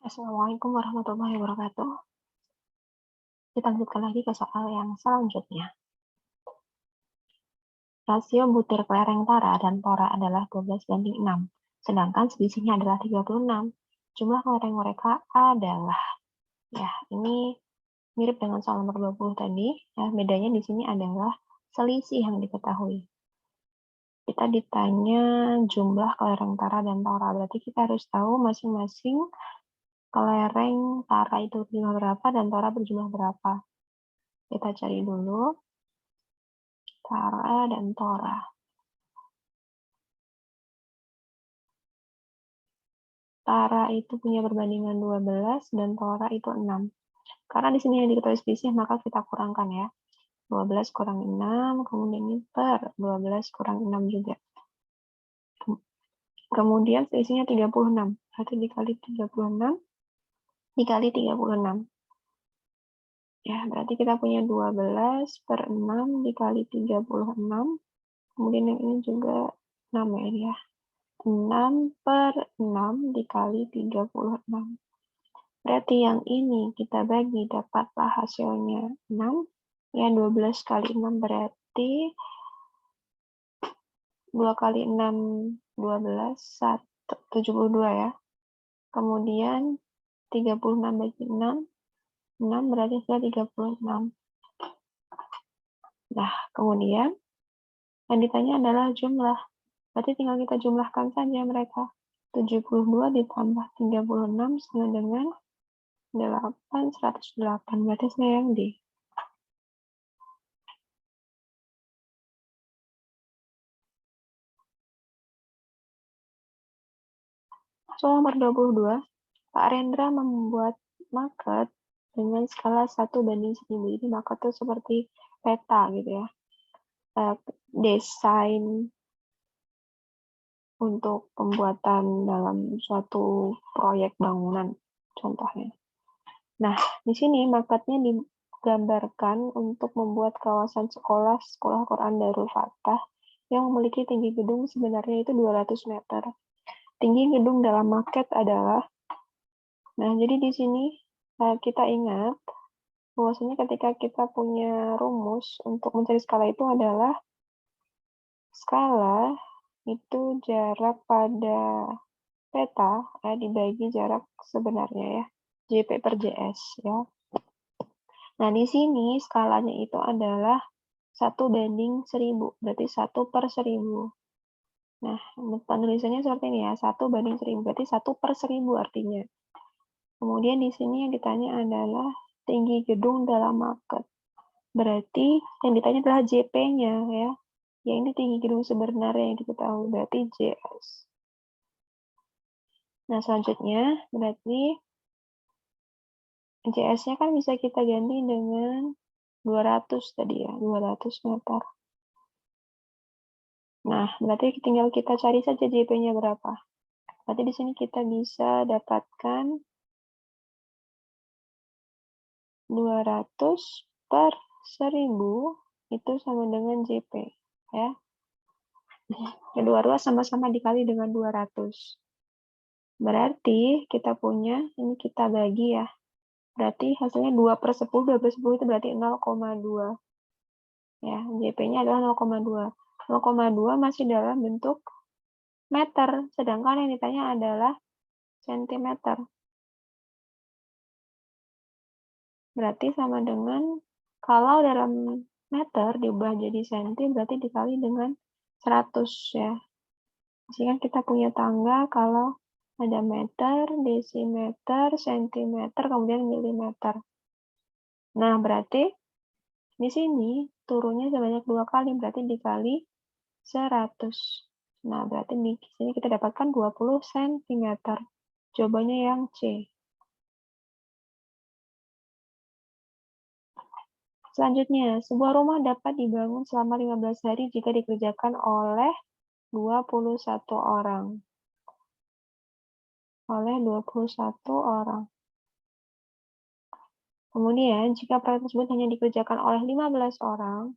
Assalamualaikum warahmatullahi wabarakatuh. Kita lanjutkan lagi ke soal yang selanjutnya. Rasio butir kelereng tara dan tora adalah 12:6, sedangkan selisihnya adalah 36. Jumlah kelereng mereka adalah, ya ini mirip dengan soal nomor 20 tadi, ya bedanya di sini adalah selisih yang diketahui. Kita ditanya jumlah kelereng tara dan tora, berarti kita harus tahu masing-masing kelereng tara itu berjumlah berapa dan tora berjumlah berapa. Kita cari dulu tara dan tora. Tara itu punya perbandingan 12 dan tora itu 6. Karena di sini yang diketahui selisih, maka kita kurangkan ya. 12 kurang 6, kemudian ini per 12 kurang 6 juga. Kemudian selisihnya 36. Berarti dikali 36 dikali 36. Ya, berarti kita punya 12 per 6 dikali 36. Kemudian yang ini juga 6 ya. 6 per 6 dikali 36. Berarti yang ini kita bagi dapatlah hasilnya 6. Ya, 12 kali 6 berarti 2 kali 6, 12, 72 ya. Kemudian 36 bagi 6, 6 berarti sudah 36. Nah, kemudian yang ditanya adalah jumlah. Berarti tinggal kita jumlahkan saja mereka. 72 ditambah 36 sama dengan 8, 108. Berarti saya yang D. Soal nomor 22, Pak Rendra membuat market dengan skala 1:1000. Jadi market itu seperti peta gitu ya. Desain untuk pembuatan dalam suatu proyek bangunan contohnya. Nah, di sini marketnya digambarkan untuk membuat kawasan sekolah Quran Darul Fatah yang memiliki tinggi gedung sebenarnya itu 200 meter. Tinggi gedung dalam market adalah, nah jadi di sini kita ingat bahwasanya ketika kita punya rumus untuk mencari skala itu adalah skala itu jarak pada peta ya, dibagi jarak sebenarnya ya, JP per JS ya. Nah di sini skalanya itu adalah 1:1000, berarti 1/1000. Nah penulisannya seperti ini ya, 1:1000 berarti 1/1000 artinya. Kemudian di sini yang ditanya adalah tinggi gedung dalam market. Berarti yang ditanya adalah JP-nya ya. Ya ini tinggi gedung sebenarnya yang diketahui, berarti JS. Nah selanjutnya berarti JS-nya kan bisa kita ganti dengan 200 tadi ya, 200 meter. Nah, berarti tinggal kita cari saja JP-nya berapa. Berarti di sini kita bisa dapatkan 200 per 1000 itu sama dengan JP ya. Kedua-dua sama-sama dikali dengan 200. Berarti kita punya, ini kita bagi ya. Berarti hasilnya 2/10, 2/10 itu berarti 0,2. Ya, JP-nya adalah 0,2. 0,2 masih dalam bentuk meter, sedangkan yang ditanya adalah sentimeter. Berarti sama dengan, kalau dalam meter diubah jadi senti, berarti dikali dengan 100 ya. Jika kita punya tangga, kalau ada meter, desimeter, sentimeter, kemudian milimeter. Nah, berarti di sini turunnya sebanyak 2 kali, berarti dikali 100. Nah, berarti di sini kita dapatkan 20 cm. Jawabannya yang C. Selanjutnya, sebuah rumah dapat dibangun selama 15 hari jika dikerjakan oleh 21 orang. Oleh 21 orang. Kemudian, jika proyek tersebut hanya dikerjakan oleh 15 orang,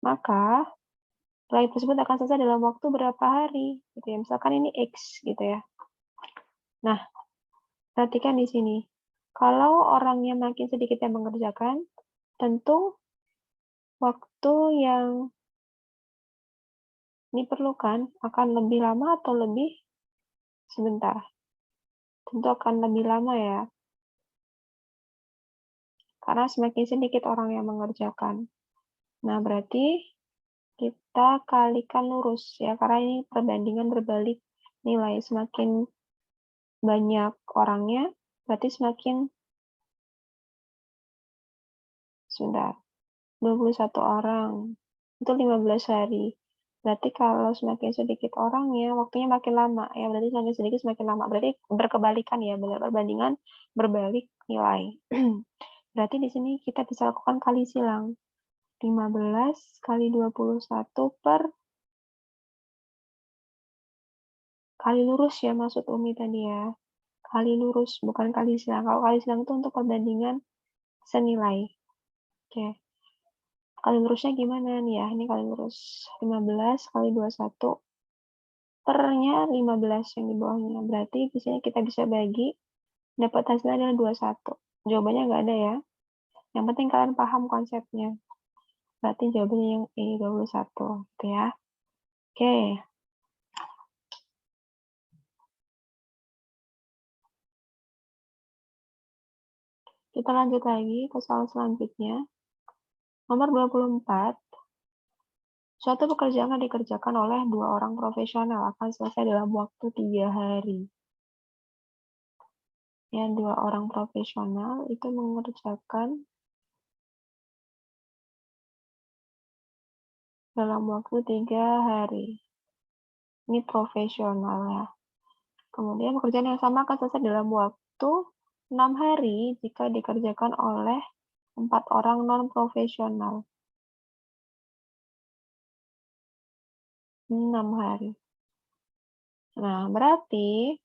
maka Proyek tersebut akan selesai dalam waktu berapa hari, gitu ya. Misalkan ini X, gitu ya. Nah, perhatikan di sini. Kalau orangnya makin sedikit yang mengerjakan, tentu waktu yang diperlukan akan lebih lama atau lebih sebentar. Tentu akan lebih lama ya, karena semakin sedikit orang yang mengerjakan. Nah, berarti kita kalikan lurus ya, karena ini perbandingan berbalik nilai. Semakin banyak orangnya, berarti semakin, sebentar, 21 orang, itu 15 hari. Berarti kalau semakin sedikit orangnya, waktunya makin lama ya, berarti semakin sedikit semakin lama. Berarti berkebalikan ya, perbandingan berbalik nilai. Berarti di sini kita bisa lakukan kali silang. 15 kali 21 per kali lurus ya, maksud Umi tadi ya. Kali lurus, bukan kali silang. Kalau kali silang itu untuk perbandingan senilai. Oke. Kali lurusnya gimana nih ya? Ini kali lurus 15 kali 21 pernya 15 yang di bawahnya. Berarti di sini kita bisa bagi, dapat hasilnya adalah 21. Jawabannya nggak ada ya. Yang penting kalian paham konsepnya. Berarti jawabannya yang E, 21. Gitu ya. Oke. Kita lanjut lagi ke soal selanjutnya. Nomor 24. Suatu pekerjaan yang dikerjakan oleh 2 orang profesional akan selesai dalam waktu 3 hari. Yang 2 orang profesional itu mengerjakan dalam waktu 3 hari. Ini profesional ya. Kemudian pekerjaan yang sama akan selesai dalam waktu 6 hari jika dikerjakan oleh 4 orang non-profesional. 6 hari. Nah, berarti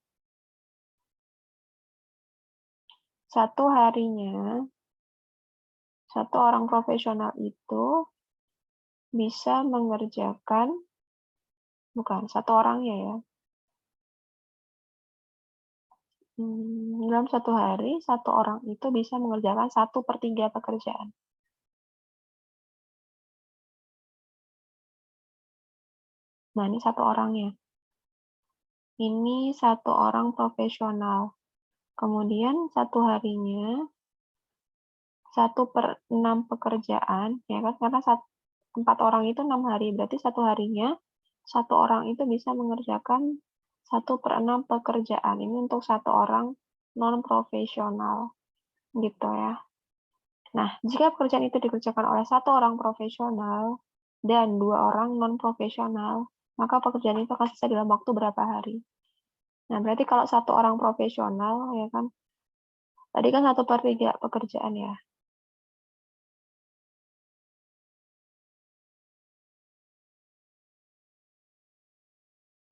satu harinya, satu orang profesional itu bisa mengerjakan, bukan, satu orangnya ya. Dalam satu hari, satu orang itu bisa mengerjakan 1/3 pekerjaan. Nah, ini satu orangnya. Ini satu orang profesional. Kemudian satu harinya 1/6 pekerjaan, ya kan? Karena 4 orang itu 6 hari, berarti satu harinya satu orang itu bisa mengerjakan 1/6 pekerjaan. Ini untuk satu orang non profesional, gitu ya. Nah, jika pekerjaan itu dikerjakan oleh satu orang profesional dan 2 orang non profesional, maka pekerjaan itu akan selesai dalam waktu berapa hari? Nah, berarti kalau satu orang profesional, ya kan, tadi kan 1/3 pekerjaan ya.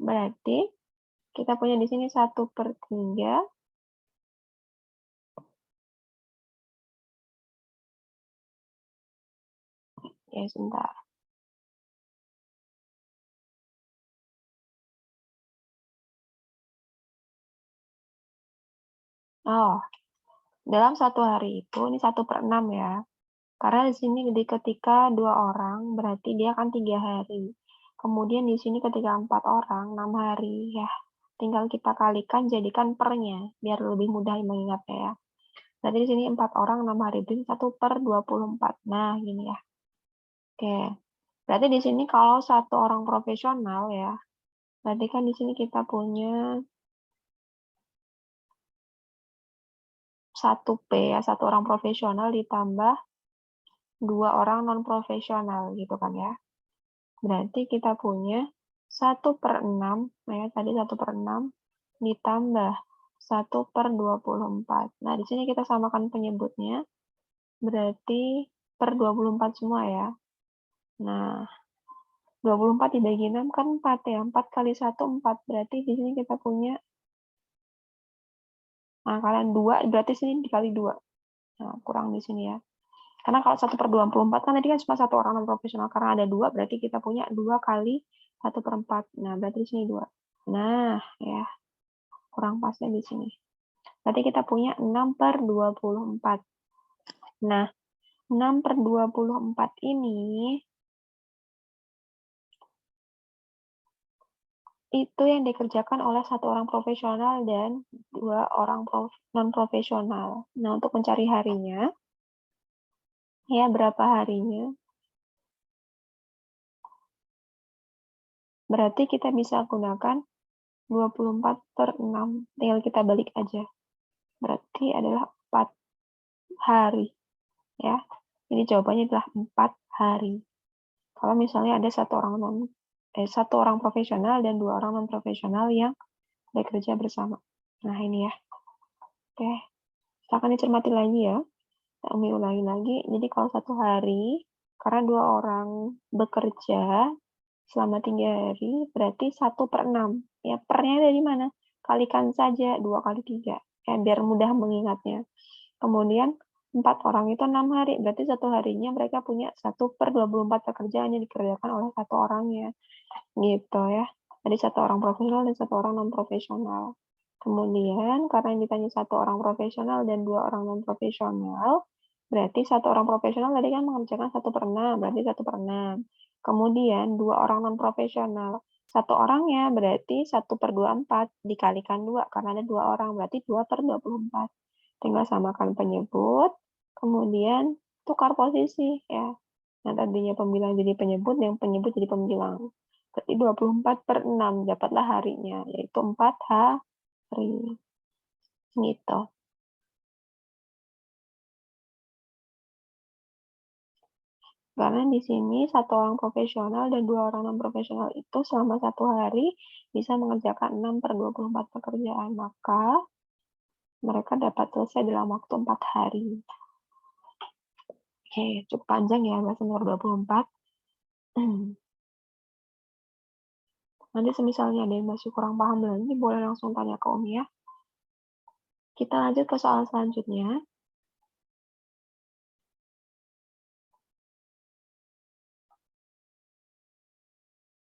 Berarti kita punya di sini 1/3. Ya, sebentar. Oh, dalam satu hari itu, ini 1/6 ya. Karena di sini ketika 2 orang, berarti dia kan 3 hari. Kemudian di sini ketika 4 orang, 6 hari. Ya, tinggal kita kalikan, jadikan pernya, biar lebih mudah mengingatnya ya. Berarti di sini 4 orang, 6 hari. Itu 1/24. Nah, gini ya. Oke. Berarti di sini kalau satu orang profesional ya, berarti kan di sini kita punya 1P ya, satu orang profesional ditambah 2 orang non-profesional gitu kan ya. Berarti kita punya 1/6, nah ya tadi 1/6 ditambah 1/24. Nah, di sini kita samakan penyebutnya, berarti per 24 semua ya. Nah, 24 dibagi 6 kan 4 ya, 4 kali 1, 4. Berarti di sini kita punya, nah kalian 2, berarti sini dikali 2. Nah, kurang di sini ya. Karena kalau 1/24 kan tadi kan cuma satu orang non profesional, karena ada 2 berarti kita punya 2 kali 1/4. Nah, berarti di sini 2. Nah, ya, kurang pasnya di sini. Berarti kita punya 6/24. Nah, 6/24 ini itu yang dikerjakan oleh 1 orang profesional dan 2 orang non-profesional. Nah, untuk mencari harinya, ya berapa harinya? Berarti kita bisa gunakan 24/6. Tinggal kita balik aja. Berarti adalah 4 hari. Ya, ini jawabannya adalah 4 hari. Kalau misalnya ada satu orang profesional dan 2 orang non profesional yang bekerja bersama. Nah, ini ya. Oke, kita akan dicermati lagi ya. Kita ulangi lagi. Jadi kalau 1 hari, karena 2 orang bekerja selama 3 hari, berarti 1/6. Ya, pernya dari mana? Kalikan saja 2 kali 3. Ya, biar mudah mengingatnya. Kemudian 4 orang itu 6 hari, berarti 1 harinya mereka punya 1/24 pekerjaan yang dikerjakan oleh 1 orangnya. Gitu ya. Jadi 1 orang profesional dan 1 orang non-profesional. Kemudian karena yang ditanya 1 orang profesional dan 2 orang non-profesional, berarti 1 orang profesional tadi kan mengerjakan 1/6, berarti 1/6. Kemudian 2 orang non-profesional, 1 orangnya berarti 1/24 dikalikan 2, karena ada 2 orang, berarti 2/24. Tinggal samakan penyebut, kemudian tukar posisi ya. Nah, tadinya pembilang jadi penyebut, yang penyebut jadi pembilang. Berarti 24/6 dapatlah harinya, yaitu 4 hari. Gitu. Karena di sini 1 orang profesional dan 2 orang non-profesional itu selama 1 hari bisa mengerjakan 6/24 pekerjaan. Maka mereka dapat selesai dalam waktu 4 hari. Oke, cukup panjang ya bahasa nomor 24. Nanti semisalnya ada yang masih kurang paham lagi, boleh langsung tanya ke Umi ya. Kita lanjut ke soal selanjutnya.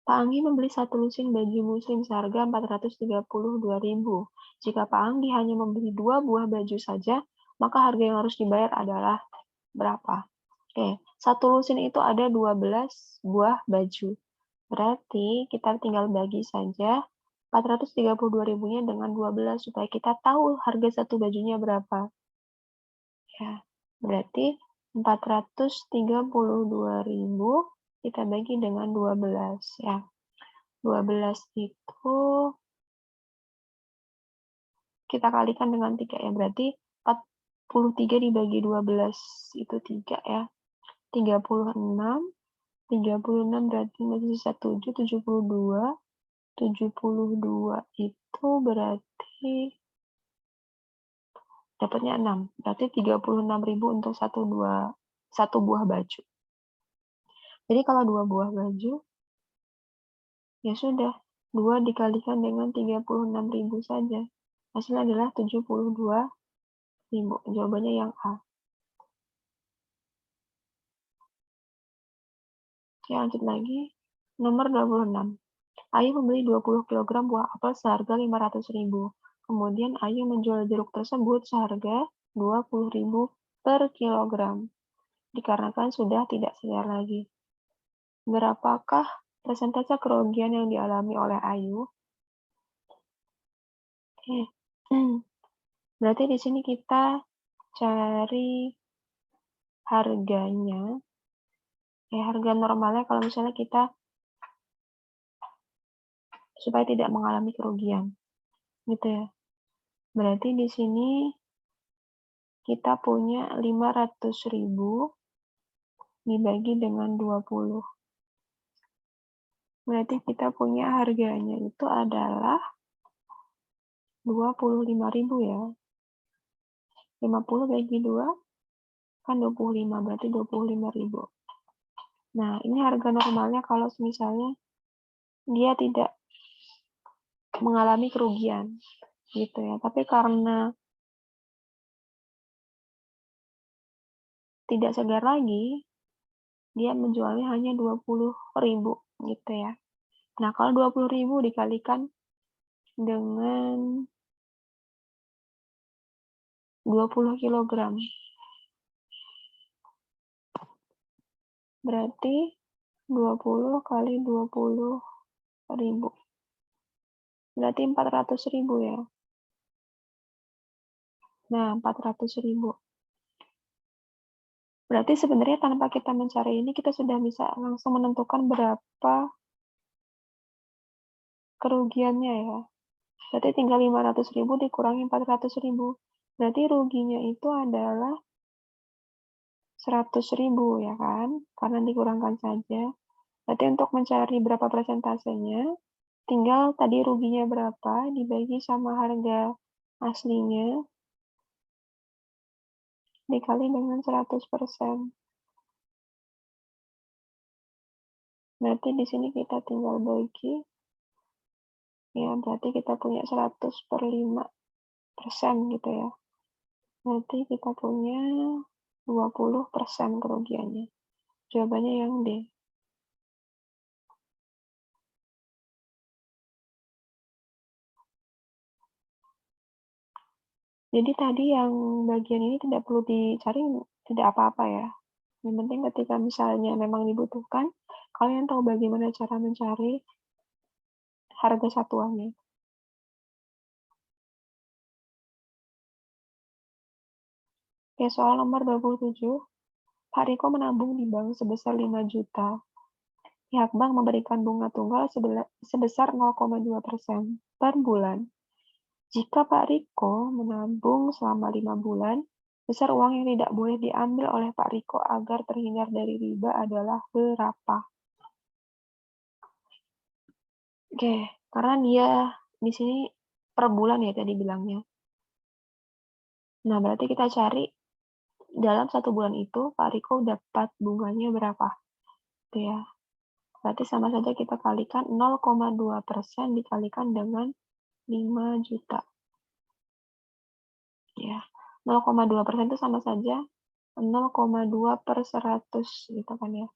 Pak Anggi membeli 1 lusin baju muslim seharga 432.000. Jika Pak Anggi hanya membeli 2 buah baju saja, maka harga yang harus dibayar adalah berapa? Oke, 1 lusin itu ada 12 buah baju. Berarti kita tinggal bagi saja 432.000-nya dengan 12 supaya kita tahu harga satu bajunya berapa. Ya, berarti 432.000 kita bagi dengan 12 ya. 12 itu kita kalikan dengan 3 ya. Berarti 43 dibagi 12 itu 3 ya. 36. 36 berarti masih sisa 7, 72. 72 itu berarti dapatnya 6. Berarti 36.000 untuk satu buah baju. Jadi kalau 2 buah baju, ya sudah, 2 dikalikan dengan 36.000 saja. Hasilnya adalah 72.000. Jawabannya yang A. Oke, lanjut lagi. Nomor 26. Ayu membeli 20 kg buah apel seharga 500.000. Kemudian Ayu menjual jeruk tersebut seharga 20.000 per kilogram. Dikarenakan sudah tidak segar lagi. Berapakah persentase kerugian yang dialami oleh Ayu? Berarti di sini kita cari harganya. Harga normalnya kalau misalnya kita supaya tidak mengalami kerugian. Gitu ya. Berarti di sini kita punya 500.000 dibagi dengan 20. Berarti kita punya harganya itu adalah 25.000 ya. 50 bagi 2 kan 25, berarti 25.000. Nah, ini harga normalnya kalau misalnya dia tidak mengalami kerugian gitu ya. Tapi karena tidak segar lagi, dia menjualnya hanya 20.000 gitu ya. Nah, kalau 20.000 dikalikan dengan 20 kg, berarti 20 kali 20.000. Berarti 400.000 ya. Nah, 400.000. Berarti sebenarnya tanpa kita mencari ini, kita sudah bisa langsung menentukan berapa kerugiannya ya. Berarti tinggal 500.000 dikurangi 400.000. Berarti ruginya itu adalah 100.000 ya kan? Karena dikurangkan saja. Berarti untuk mencari berapa persentasenya, tinggal tadi ruginya berapa dibagi sama harga aslinya dikali dengan 100%. Berarti di sini kita tinggal bagi, ya berarti kita punya 100/5% gitu ya. Berarti kita punya 20% kerugiannya. Jawabannya yang D. Jadi tadi yang bagian ini tidak perlu dicari, tidak apa-apa ya. Yang penting ketika misalnya memang dibutuhkan, kalian tahu bagaimana cara mencari harga satuannya. Oke, soal nomor 27. Pak Riko menabung di bank sebesar 5 juta. Pihak bank memberikan bunga tunggal sebesar 0,2% per bulan. Jika Pak Riko menabung selama 5 bulan, besar uang yang tidak boleh diambil oleh Pak Riko agar terhindar dari riba adalah berapa? Oke, karena dia di sini per bulan ya tadi bilangnya. Nah, berarti kita cari dalam 1 bulan itu Pak Riko dapat bunganya berapa? Gitu ya. Berarti sama saja kita kalikan 0,2% dikalikan dengan 5 juta. Ya, 0,2% itu sama saja 0,2/100 gitu kan ya.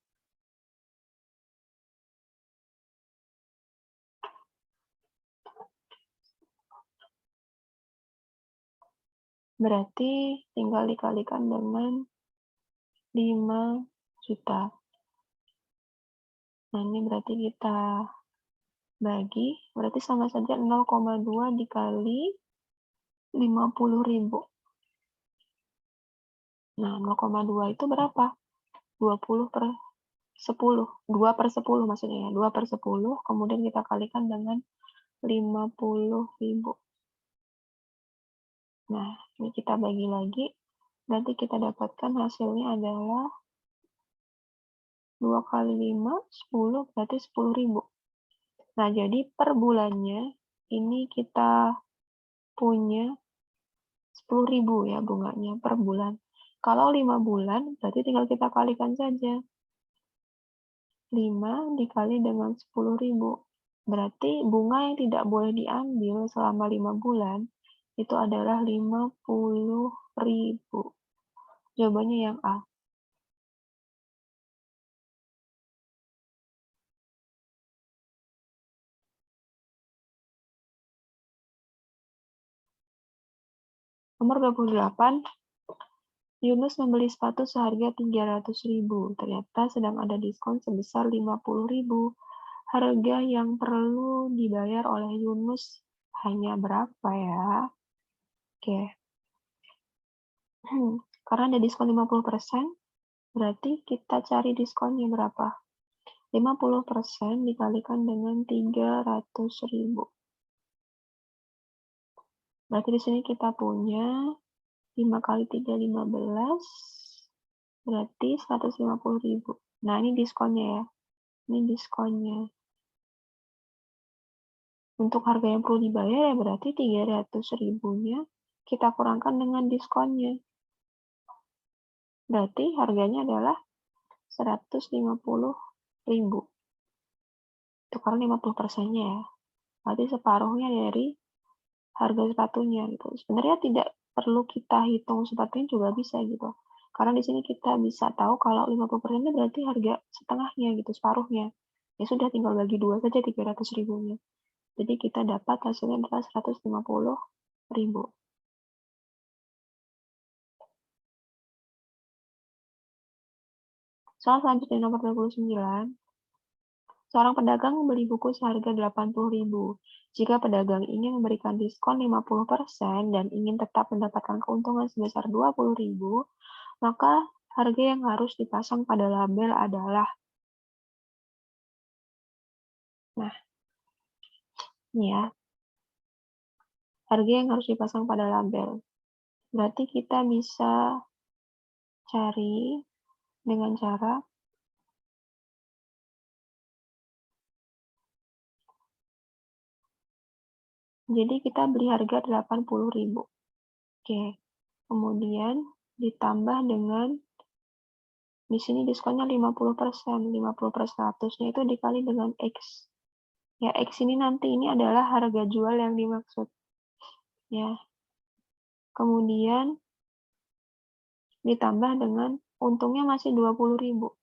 Berarti tinggal dikalikan dengan 5 juta. Nah, ini berarti kita bagi, berarti sama saja 0,2 dikali 50.000. Nah, 0,2 itu berapa? 20/10. 2/10 maksudnya ya. 2/10, kemudian kita kalikan dengan 50.000. Nah, ini kita bagi lagi. Berarti kita dapatkan hasilnya adalah 2 kali 5, 10, berarti 10.000. Nah, jadi per bulannya ini kita punya 10.000 ya bunganya per bulan. Kalau 5 bulan, berarti tinggal kita kalikan saja. 5 dikali dengan 10.000. Berarti bunga yang tidak boleh diambil selama 5 bulan itu adalah 50.000. Jawabannya yang A. Nomor 28. Yunus membeli sepatu seharga 300.000. Ternyata sedang ada diskon sebesar 50.000. Harga yang perlu dibayar oleh Yunus hanya berapa ya? Oke. Karena ada diskon 50%, berarti kita cari diskonnya berapa? 50% dikalikan dengan 300.000. Berarti di sini kita punya 5 kali 3, 15. Berarti 150.000. Nah, ini diskonnya ya. Ini diskonnya. Untuk harga yang perlu dibayar ya berarti 300.000-nya kita kurangkan dengan diskonnya. Berarti harganya adalah 150.000. Itu karena 50%-nya ya. Berarti separuhnya dari harga sepatunya gitu. Sebenarnya tidak perlu kita hitung sepatunya juga bisa gitu. Karena di sini kita bisa tahu kalau 50% itu berarti harga setengahnya gitu, separuhnya. Ya sudah, tinggal bagi 2 saja 300.000-nya. Jadi kita dapat hasilnya adalah 150.000. Soal selanjutnya nomor 29. Seorang pedagang membeli buku seharga 80.000. Jika pedagang ingin memberikan diskon 50% dan ingin tetap mendapatkan keuntungan sebesar 20.000, maka harga yang harus dipasang pada label adalah. Nah, ini ya. Harga yang harus dipasang pada label. Berarti kita bisa cari dengan cara jadi kita beli harga 80.000. Oke. Kemudian ditambah dengan di sini diskonnya 50%. 50 per 100-nya itu dikali dengan X. Ya, X ini nanti ini adalah harga jual yang dimaksud. Ya. Kemudian ditambah dengan untungnya masih 20.000.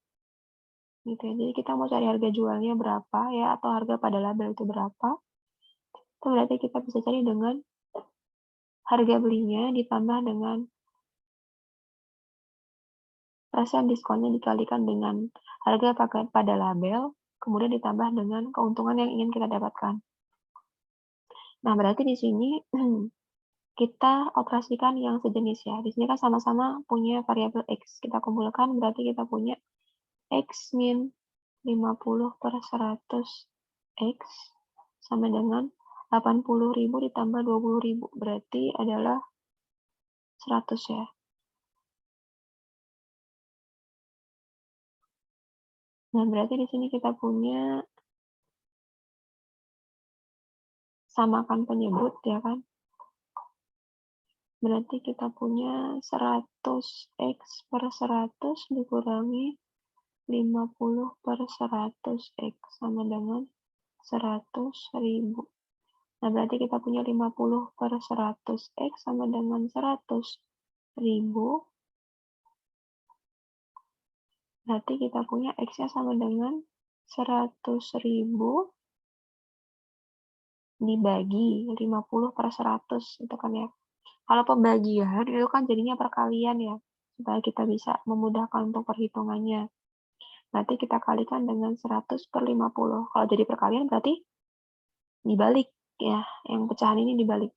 Gitu ya. Jadi kita mau cari harga jualnya berapa ya, atau harga pada label itu berapa. Itu berarti kita bisa cari dengan harga belinya ditambah dengan persen diskonnya dikalikan dengan harga pada label, kemudian ditambah dengan keuntungan yang ingin kita dapatkan. Nah, berarti di sini kita operasikan yang sejenis ya. Di sini kan sama-sama punya variabel X. Kita kumpulkan berarti kita punya X min 50 per 100 X sama dengan 80.000 ditambah 20.000. Berarti adalah 100 ya. Nah, berarti di sini kita punya samakan penyebut ya kan. Berarti kita punya 100x per 100 dikurangi 50 per 100x sama dengan 100.000. Nah, berarti kita punya 50 per 100x sama dengan 100.000. Berarti kita punya x-nya sama dengan 100.000 dibagi 50 per 100. Itu kan ya. Kalau pembagian itu kan jadinya perkalian ya. Supaya kita bisa memudahkan untuk perhitungannya. Berarti kita kalikan dengan 100 per 50. Kalau jadi perkalian berarti dibalik ya. Yang pecahan ini dibalik.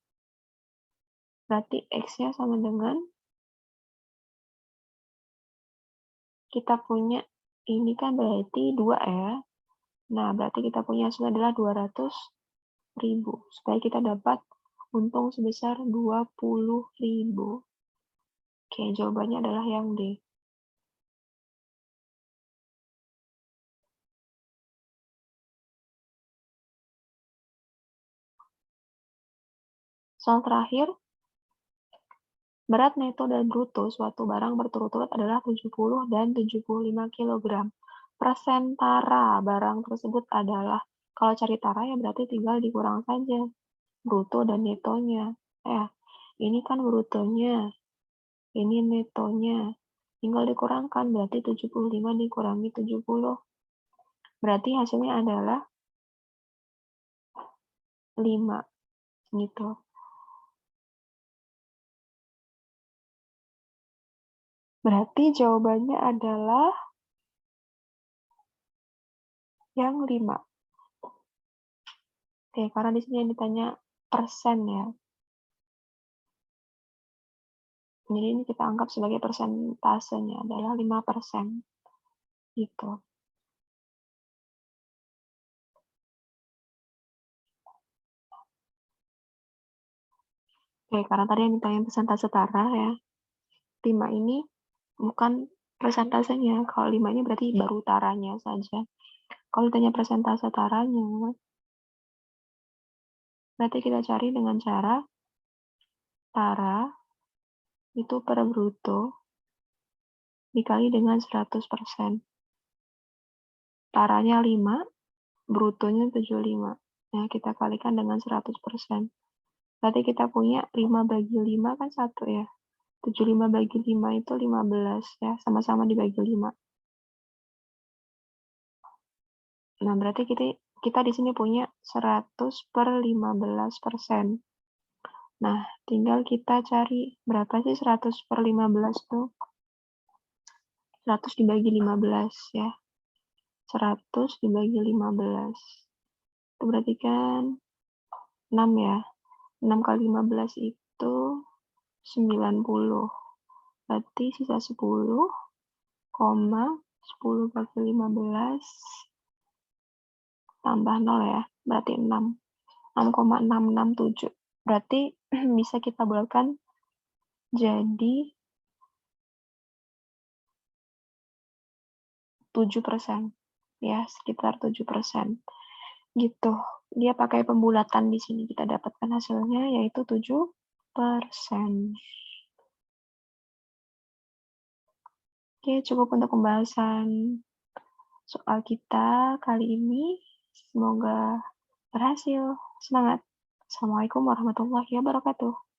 Berarti X-nya sama dengan kita punya ini kan berarti 2 ya. Nah, berarti kita punya hasilnya adalah 200.000. Supaya kita dapat untung sebesar 20.000. Oke, jawabannya adalah yang D. Soal terakhir, berat neto dan bruto suatu barang berturut-turut adalah 70 dan 75 kg. Persentara barang tersebut adalah, kalau cari tara ya berarti tinggal dikurang saja bruto dan netonya. Ya, ini kan brutonya, ini netonya. Tinggal dikurangkan, berarti 75 dikurangi 70. Berarti hasilnya adalah 5. Gitu. Berarti jawabannya adalah yang 5. Oke, karena di sini yang ditanya persen ya. Jadi ini kita anggap sebagai persentasenya adalah 5%. Gitu. Oke, karena tadi yang ditanya persentase tara ya. 5 ini bukan persentasenya. Kalau 5 ini berarti baru taranya saja. Kalau ditanya persentase taranya, berarti kita cari dengan cara tara itu per bruto dikali dengan 100%. Taranya 5, brutonya 75. Nah, kita kalikan dengan 100%. Berarti kita punya 5 bagi 5 kan 1 ya. 75 bagi 5 itu 15 ya, sama-sama dibagi 5. Nah, berarti kita di sini punya 100/15%. Nah, tinggal kita cari berapa sih 100/15 tuh? 100 dibagi 15 ya. 100 dibagi 15. Itu berarti kan 6 ya. 6 kali 15 itu 90. Berarti sisa 10, 10 bagi 15 tambah 0 ya. Berarti 6. 6,667. Berarti bisa kita bulatkan jadi 7%. Ya, sekitar 7%. Gitu. Dia pakai pembulatan di sini. Kita dapatkan hasilnya yaitu 7%. Oke, cukup untuk pembahasan soal kita kali ini. Semoga berhasil. Semangat. Assalamualaikum warahmatullahi wabarakatuh.